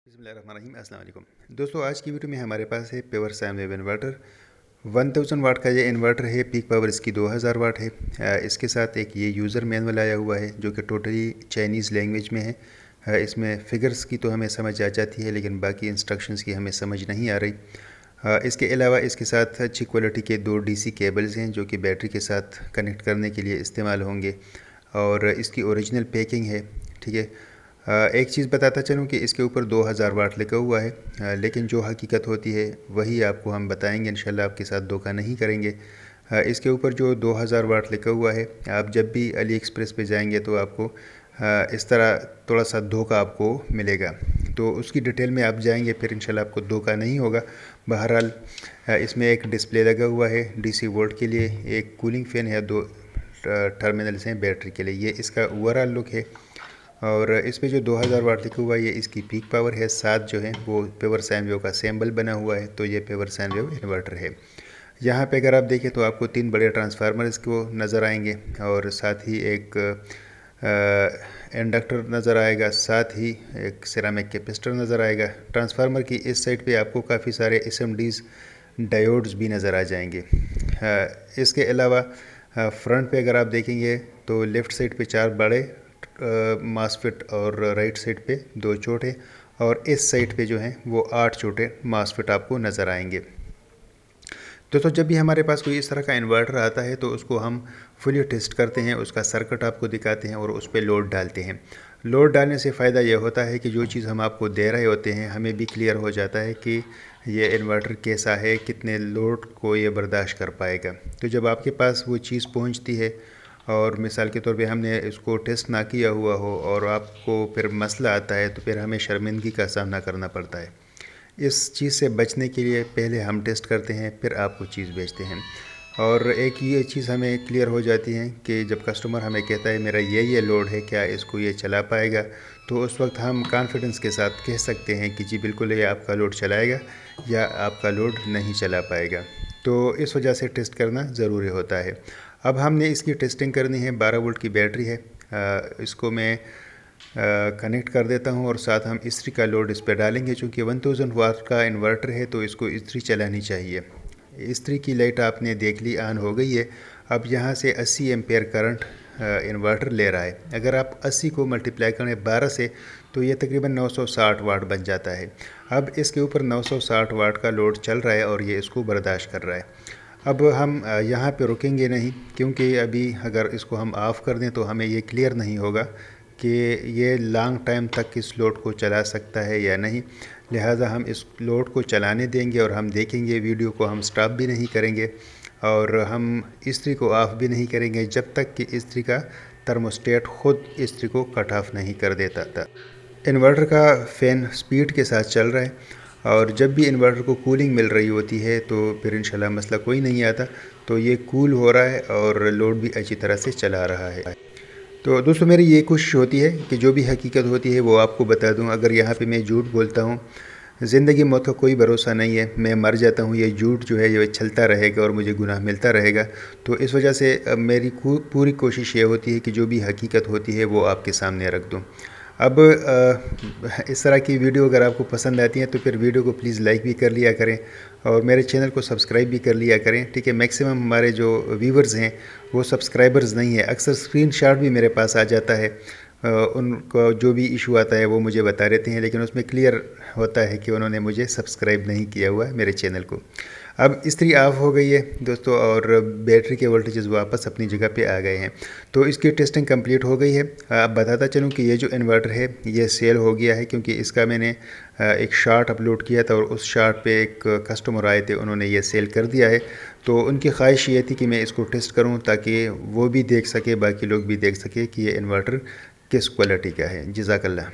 बिस्मिल्लाहिर्रहमानिर्रहीम। अस्सलाम वालेकुम दोस्तों, आज की वीडियो में हमारे पास है पेवर साइन वेव इन्वर्टर 1000 वाट का। ये इन्वर्टर है, पीक पावर इसकी 2000 वाट है। इसके साथ एक ये यूज़र मैनुअल आया हुआ है जो कि टोटली चाइनीज़ लैंग्वेज में है। इसमें फ़िगर्स की तो हमें समझ आ जाती है, लेकिन बाकी इंस्ट्रक्शंस की हमें समझ नहीं आ रही। इसके अलावा इसके साथ अच्छी क्वालिटी के 2 डीसी केबल्स हैं जो कि बैटरी के साथ कनेक्ट करने के लिए इस्तेमाल होंगे, और इसकी ओरिजिनल पैकिंग है। ठीक है। एक चीज़ बताता चलूँ कि इसके ऊपर 2000 वाट लिखा हुआ है, लेकिन जो हकीकत होती है वही आपको हम बताएंगे। इंशाल्लाह आपके साथ धोखा नहीं करेंगे। इसके ऊपर जो 2000 वाट लिखा हुआ है, आप जब भी अली एक्सप्रेस पे जाएंगे तो आपको इस तरह थोड़ा सा धोखा आपको मिलेगा। तो उसकी डिटेल में आप जाएंगे, फिर इंशाल्लाह आपको धोखा नहीं होगा। बहरहाल इसमें एक डिस्प्ले लगा हुआ है डीसी वोल्ट के लिए, एक कूलिंग फ़ैन है, 2 टर्मिनल्स हैं बैटरी के लिए। ये इसका ओवरऑल लुक है। और इस पे जो 2000 वाट लिखा हुआ है ये इसकी पीक पावर है। साथ जो है वो पेवर साइन वेव का सिंबल बना हुआ है, तो ये पेवर साइन वेव इन्वर्टर है। यहाँ पे अगर आप देखें तो आपको 3 बड़े ट्रांसफार्मर इसको नज़र आएंगे, और साथ ही एक इंडक्टर नज़र आएगा, साथ ही एक सिरामिक कैपेसिटर नज़र आएगा। ट्रांसफार्मर की इस साइड पे आपको काफ़ी सारे एसएमडीज़ डायोड्स भी नज़र आ जाएंगे। इसके अलावा फ्रंट पे अगर आप देखेंगे तो लेफ़्ट साइड पे 4 बड़े मासफेट और राइट साइड पे 2 छोटे, और इस साइड पे जो हैं वो 8 छोटे मासफेट आपको नज़र आएंगे। दोस्तों, जब भी हमारे पास कोई इस तरह का इन्वर्टर आता है तो उसको हम फुली टेस्ट करते हैं, उसका सर्किट आपको दिखाते हैं और उस पर लोड डालते हैं। लोड डालने से फ़ायदा यह होता है कि जो चीज़ हम आपको दे रहे होते हैं हमें भी क्लियर हो जाता है कि ये इन्वर्टर कैसा है, कितने लोड को ये बर्दाश्त कर पाएगा। तो जब आपके पास वो चीज़ पहुंचती है और मिसाल के तौर पे हमने इसको टेस्ट ना किया हुआ हो और आपको फिर मसला आता है, तो फिर हमें शर्मिंदगी का सामना करना पड़ता है। इस चीज़ से बचने के लिए पहले हम टेस्ट करते हैं, फिर आपको चीज़ बेचते हैं। और एक ये चीज़ हमें क्लियर हो जाती है कि जब कस्टमर हमें कहता है मेरा ये लोड है, क्या इसको ये चला पाएगा, तो उस वक्त हम कॉन्फिडेंस के साथ कह सकते हैं कि जी बिल्कुल ये आपका लोड चलाएगा या आपका लोड नहीं चला पाएगा। तो इस वजह से टेस्ट करना ज़रूरी होता है। अब हमने इसकी टेस्टिंग करनी है। 12 वोल्ट की बैटरी है, इसको मैं कनेक्ट कर देता हूं, और साथ हम इस्त्री का लोड इस पर डालेंगे। चूँकि 1000 वाट का इन्वर्टर है तो इसको इस्त्री चलानी चाहिए। इस्त्री की लाइट आपने देख ली ऑन हो गई है। अब यहाँ से 80 एम्पेयर करंट इन्वर्टर ले रहा है। अगर आप 80 को मल्टीप्लाई करें 12 से तो ये तकरीबन 960 वाट बन जाता है। अब इसके ऊपर 960 वाट का लोड चल रहा है और ये इसको बर्दाश्त कर रहा है। अब हम यहाँ पे रुकेंगे नहीं, क्योंकि अभी अगर इसको हम ऑफ़ कर दें तो हमें ये क्लियर नहीं होगा कि ये लॉन्ग टाइम तक इस लोड को चला सकता है या नहीं। लिहाजा हम इस लोड को चलाने देंगे और हम देखेंगे, वीडियो को हम स्टॉप भी नहीं करेंगे और हम इस्त्री को ऑफ़ भी नहीं करेंगे जब तक कि इस्त्री का थर्मोस्टेट ख़ुद इस्त्री को कट ऑफ नहीं कर देता था। इन्वर्टर का फ़ैन स्पीड के साथ चल रहा है, और जब भी इन्वर्टर को कूलिंग मिल रही होती है तो फिर इंशाल्लाह मसला कोई नहीं आता। तो ये कूल हो रहा है और लोड भी अच्छी तरह से चला रहा है। तो दोस्तों, मेरी ये कोशिश होती है कि जो भी हकीकत होती है वो आपको बता दूं। अगर यहाँ पे मैं झूठ बोलता हूँ, ज़िंदगी मौत का कोई भरोसा नहीं है, मैं मर जाता हूँ, ये झूठ जो है ये चलता रहेगा और मुझे गुनाह मिलता रहेगा। तो इस वजह से मेरी पूरी कोशिश ये होती है कि जो भी हकीकत होती है वो आपके सामने रख दूँ। अब इस तरह की वीडियो अगर आपको पसंद आती है तो फिर वीडियो को प्लीज़ लाइक भी कर लिया करें और मेरे चैनल को सब्सक्राइब भी कर लिया करें। ठीक है। मैक्सिमम हमारे जो व्यूवर्स हैं वो सब्सक्राइबर्स नहीं है। अक्सर स्क्रीनशॉट भी मेरे पास आ जाता है, उनको जो भी इशू आता है वो मुझे बता देते हैं, लेकिन उसमें क्लियर होता है कि उन्होंने मुझे सब्सक्राइब नहीं किया हुआ है मेरे चैनल को। अब इस्त्री ऑफ हो गई है दोस्तों, और बैटरी के वोल्टेजेस वापस अपनी जगह पे आ गए हैं। तो इसकी टेस्टिंग कंप्लीट हो गई है। अब बताता चलूँ कि ये जो इन्वर्टर है ये सेल हो गया है, क्योंकि इसका मैंने एक शार्ट अपलोड किया था और उस शार्ट पे एक कस्टमर आए थे, उन्होंने ये सेल कर दिया है। तो उनकी ख्वाहिश ये थी कि मैं इसको टेस्ट करूँ ताकि वो भी देख सके, बाकी लोग भी देख सके कि ये इन्वर्टर किस क्वालिटी का है। जज़ाकल्लाह।